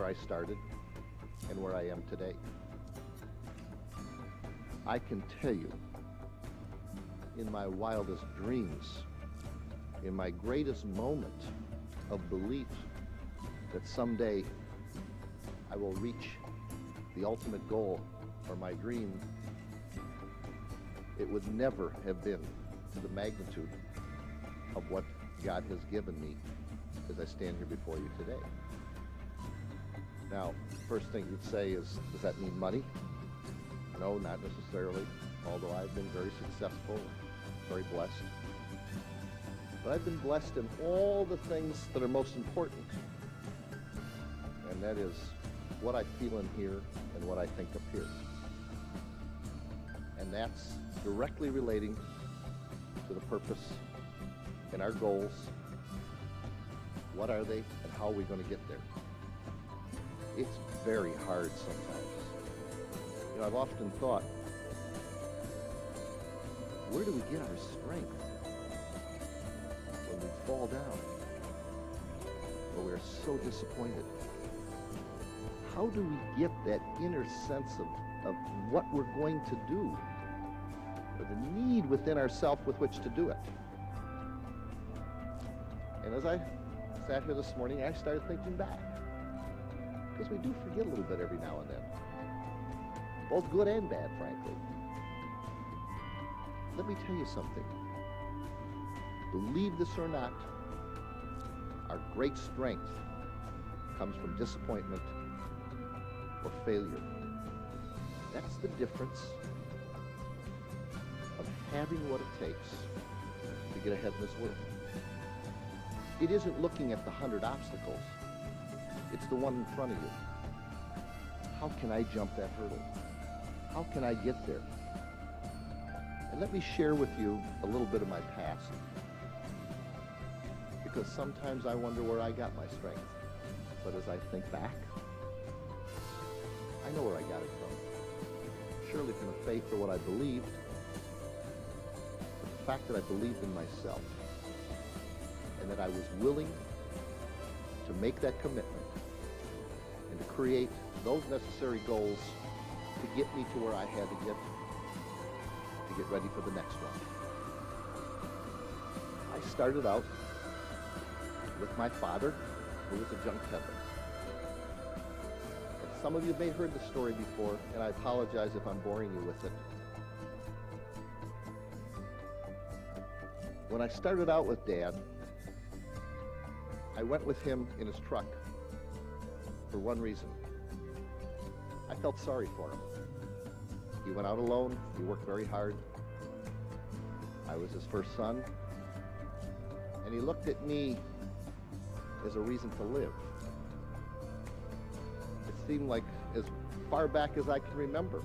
where I started and where I am today. I can tell you, in my wildest dreams, in my greatest moment of belief that someday I will reach the ultimate goal or my dream, it would never have been to the magnitude of what God has given me as I stand here before you today. Now, first thing you'd say is, does that mean money? No, not necessarily, although I've been very successful, very blessed. But I've been blessed in all the things that are most important, and that is what I feel in here and what I think up here. And that's directly relating to the purpose and our goals. What are they and how are we going to get there? It's very hard sometimes. You know, I've often thought, where do we get our strength when we fall down or we're so disappointed? How do we get that inner sense of what we're going to do, or the need within ourselves with which to do it? And as I sat here this morning, I started thinking back, because we do forget a little bit every now and then, both good and bad, frankly. Let me tell you something. Believe this or not, our great strength comes from disappointment or failure. That's the difference of having what it takes to get ahead in this world. It isn't looking at the 100 obstacles. It's the one in front of you. How can I jump that hurdle? How can I get there? And let me share with you a little bit of my past, because sometimes I wonder where I got my strength. But as I think back, I know where I got it from. Surely from the faith for what I believed, but the fact that I believed in myself and that I was willing to make that commitment and to create those necessary goals to get me to where I had to get ready for the next one. I started out with my father, who was a junk peddler. And some of you may have heard the story before, and I apologize if I'm boring you with it. When I started out with Dad, I went with him in his truck for one reason. I felt sorry for him. He went out alone. He worked very hard. I was his first son. And he looked at me as a reason to live. It seemed like as far back as I can remember,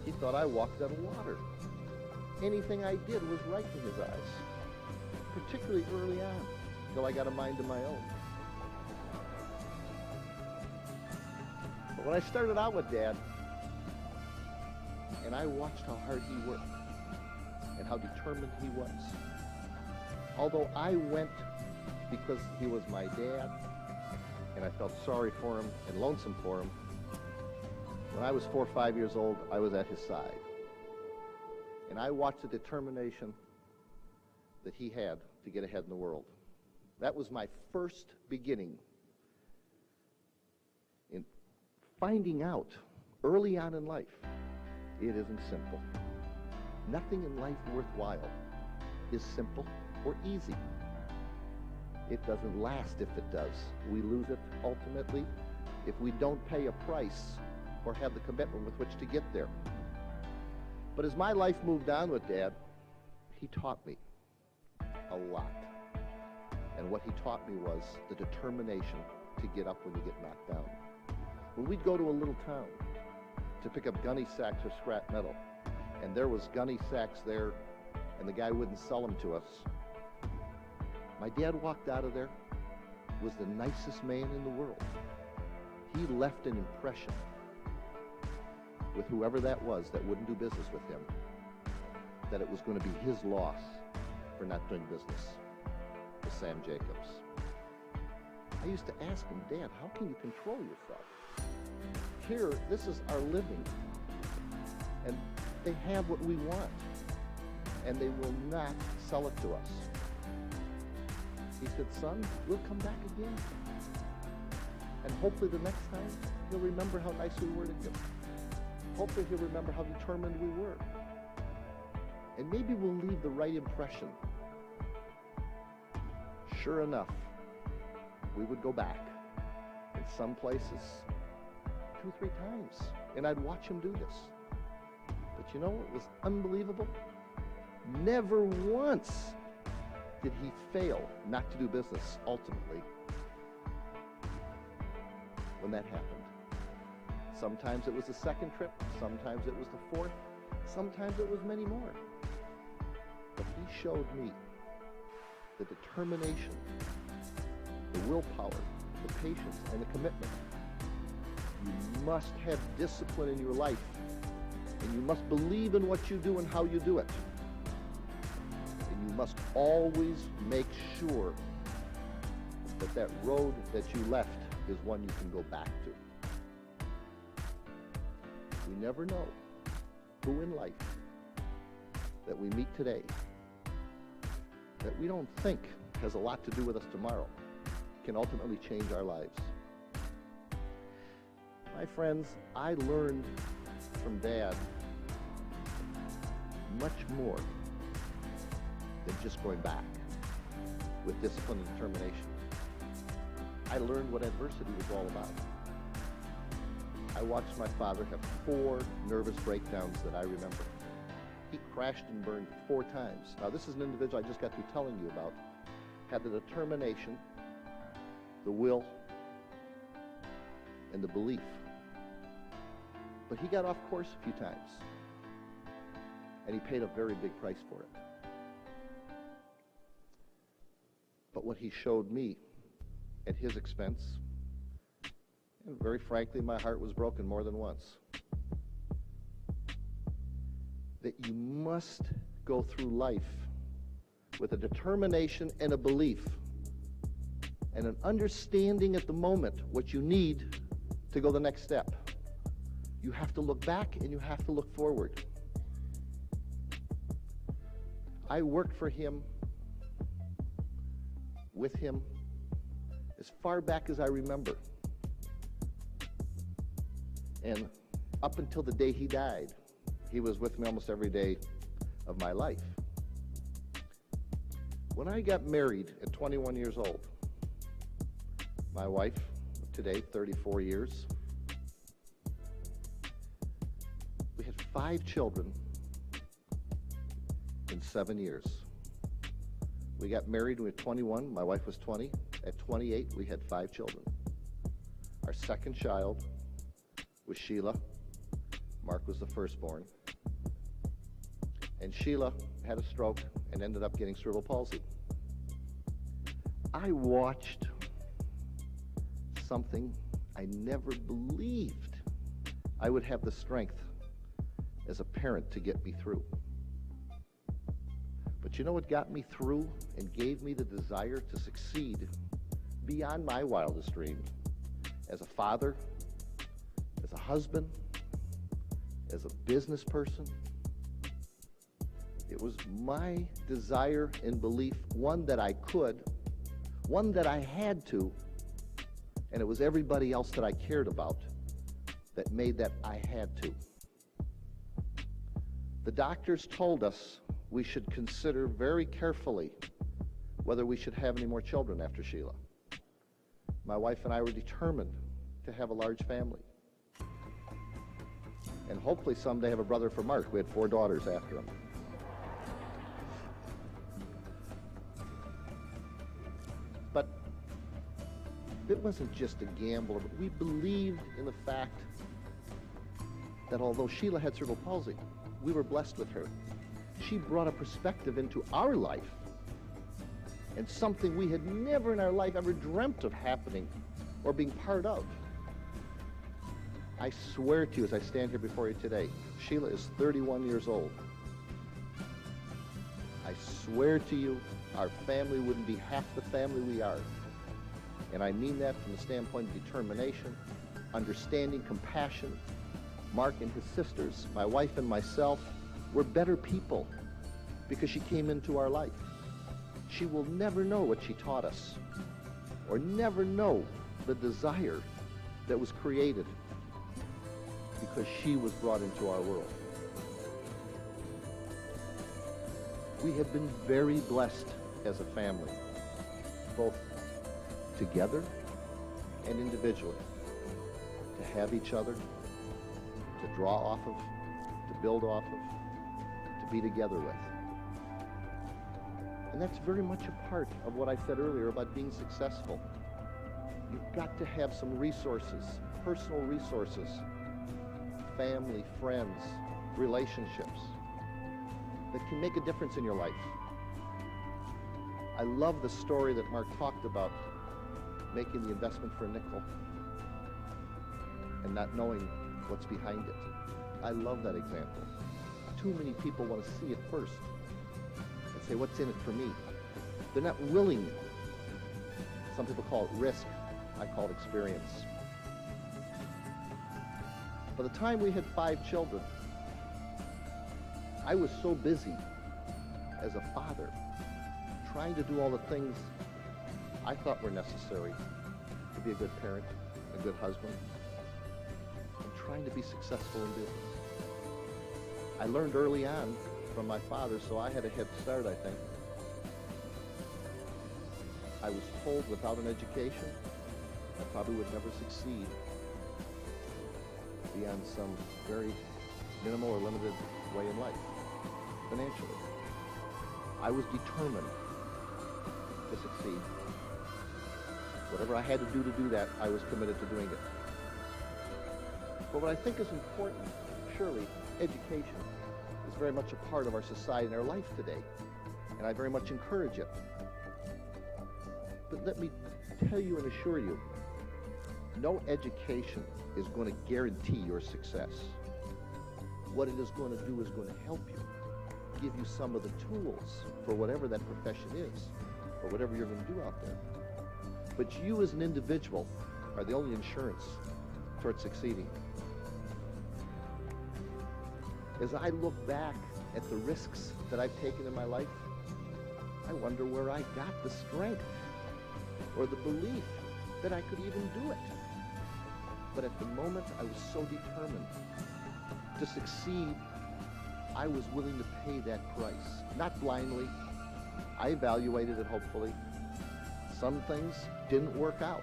he thought I walked on water. Anything I did was right in his eyes, particularly early on, until I got a mind of my own. But when I started out with Dad, and I watched how hard he worked and how determined he was, although I went because he was my dad and I felt sorry for him and lonesome for him, when I was 4 or 5 years old, I was at his side. And I watched the determination that he had to get ahead in the world. That was my first beginning in finding out early on in life, it isn't simple. Nothing in life worthwhile is simple or easy. It doesn't last if it does. We lose it ultimately if we don't pay a price or have the commitment with which to get there. But as my life moved on with Dad, he taught me a lot. And what he taught me was the determination to get up when you get knocked down. When we'd go to a little town to pick up gunny sacks or scrap metal, and there was gunny sacks there, and the guy wouldn't sell them to us, my dad walked out of there, was the nicest man in the world. He left an impression with whoever that was that wouldn't do business with him, that it was going to be his loss for not doing business with Sam Jacobs. I used to ask him, Dad, how can you control yourself? Here, this is our living, and they have what we want, and they will not sell it to us. He said, son, we'll come back again. And hopefully the next time, he'll remember how nice we were to him. Hopefully he'll remember how determined we were. And maybe we'll leave the right impression. Sure enough, we would go back in some places 2, 3 times, and I'd watch him do this. But you know, it was unbelievable. Never once did he fail not to do business ultimately when that happened. Sometimes it was the second trip, sometimes it was the fourth, sometimes it was many more. But he showed me the determination, the willpower, the patience, and the commitment. You must have discipline in your life, and you must believe in what you do and how you do it. And you must always make sure that that road that you left is one you can go back to. We never know who in life that we meet today that we don't think has a lot to do with us tomorrow can ultimately change our lives. My friends, I learned from Dad much more than just going back with discipline and determination. I learned what adversity was all about. I watched my father have 4 nervous breakdowns that I remember. He crashed and burned 4 times. Now, this is an individual I just got through telling you about, had the determination, the will, and the belief. But he got off course a few times, and he paid a very big price for it. But what he showed me at his expense, and very frankly, my heart was broken more than once, that you must go through life with a determination and a belief and an understanding at the moment what you need to go the next step. You have to look back and you have to look forward. I worked for him, with him, as far back as I remember. And up until the day he died, he was with me almost every day of my life. When I got married at 21 years old, my wife, today 34 years, we had 5 children in 7 years. We got married when we were 21, my wife was 20. At 28, we had 5 children. Our second child was Sheila. Mark was the firstborn. And Sheila had a stroke and ended up getting cerebral palsy. I watched something I never believed I would have the strength as a parent to get me through. But you know what got me through and gave me the desire to succeed beyond my wildest dreams? As a father, as a husband, as a business person, it was my desire and belief, one that I could, one that I had to, and it was everybody else that I cared about that made that I had to. The doctors told us we should consider very carefully whether we should have any more children after Sheila. My wife and I were determined to have a large family. And hopefully someday have a brother for Mark. We had 4 daughters after him. But it wasn't just a gamble. We believed in the fact that although Sheila had cerebral palsy, we were blessed with her. She brought a perspective into our life and something we had never in our life ever dreamt of happening or being part of. I swear to you as I stand here before you today, Sheila is 31 years old. I swear to you, our family wouldn't be half the family we are And I mean that from the standpoint of determination, understanding, compassion. Mark and his sisters, my wife and myself, were better people because she came into our life. She will never know what she taught us, or never know the desire that was created because she was brought into our world. We have been very blessed as a family, both together and individually, to have each other, to draw off of, to build off of, to be together with. And that's very much a part of what I said earlier about being successful. You've got to have some resources, personal resources, family, friends, relationships that can make a difference in your life. I love the story that Mark talked about, making the investment for a nickel and not knowing what's behind it. I love that example. Too many people want to see it first and say, what's in it for me? They're not willing. Some people call it risk. I call it experience. By the time we had 5 children, I was so busy as a father trying to do all the things I thought were necessary to be a good parent, a good husband, and trying to be successful in business. I learned early on from my father, so I had a head start, I think. I was told without an education, I probably would never succeed beyond some very minimal or limited way in life, financially. I was determined to succeed. Whatever I had to do that, I was committed to doing it. But what I think is important, surely, education is very much a part of our society and our life today, and I very much encourage it. But let me tell you and assure you, no education is going to guarantee your success. What it is going to do is going to help you, give you some of the tools for whatever that profession is, or whatever you're going to do out there. But you as an individual are the only insurance towards succeeding. As I look back at the risks that I've taken in my life, I wonder where I got the strength or the belief that I could even do it. But at the moment I was so determined to succeed, I was willing to pay that price. Not blindly. I evaluated it, hopefully. Some things didn't work out.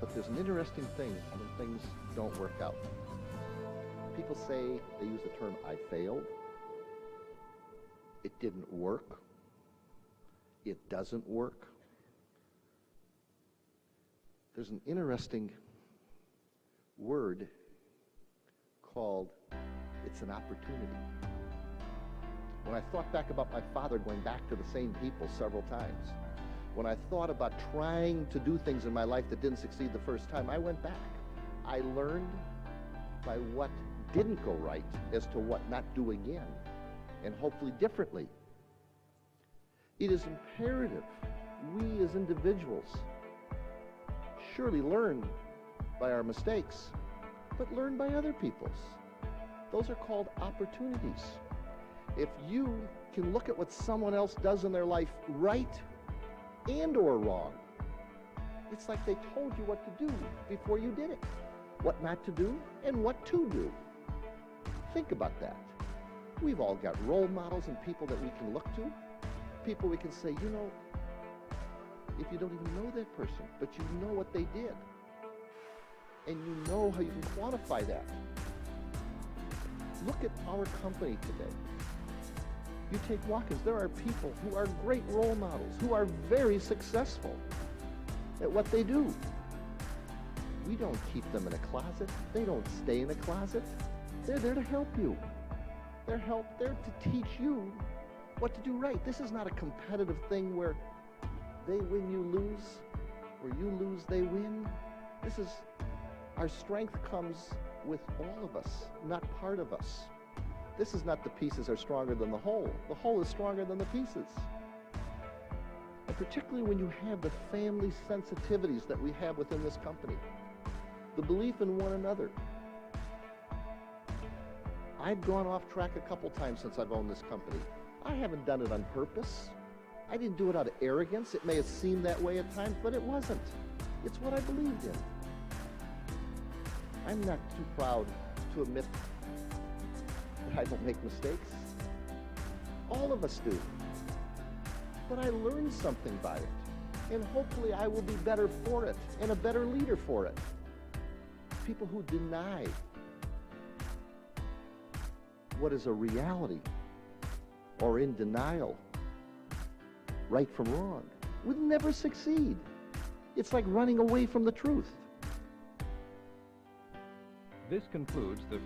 But there's an interesting thing when things don't work out. People say, they use the term, I failed. It didn't work. It doesn't work. There's an interesting word called, it's an opportunity. When I thought back about my father going back to the same people several times, when I thought about trying to do things in my life that didn't succeed the first time, I went back. I learned by what didn't go right as to what not do again, and hopefully differently. It is imperative we as individuals surely learn by our mistakes, but learn by other people's. Those are called opportunities. If you can look at what someone else does in their life right and or wrong, it's like they told you what to do before you did it. What not to do and what to do. Think about that. We've all got role models and people that we can look to. People we can say, you know, if you don't even know that person, but you know what they did, and you know how you can quantify that. Look at our company today. You take Watkins, there are people who are great role models, who are very successful at what they do. We don't keep them in a closet. They don't stay in a closet. They're there to help you. They're there to teach you what to do right. This is not a competitive thing where they win, you lose, or you lose, they win. This is, our strength comes with all of us, not part of us. This is not the pieces are stronger than the whole. The whole is stronger than the pieces. particularly when you have the family sensitivities that we have within this company, the belief in one another. I've gone off track a couple times since I've owned this company. I haven't done it on purpose. I didn't do it out of arrogance. It may have seemed that way at times, but it wasn't. It's what I believed in. I'm not too proud to admit that I don't make mistakes. All of us do. But I learned something by it, and hopefully I will be better for it and a better leader for it. People who deny what is a reality or in denial, right from wrong, would never succeed. It's like running away from the truth. This concludes the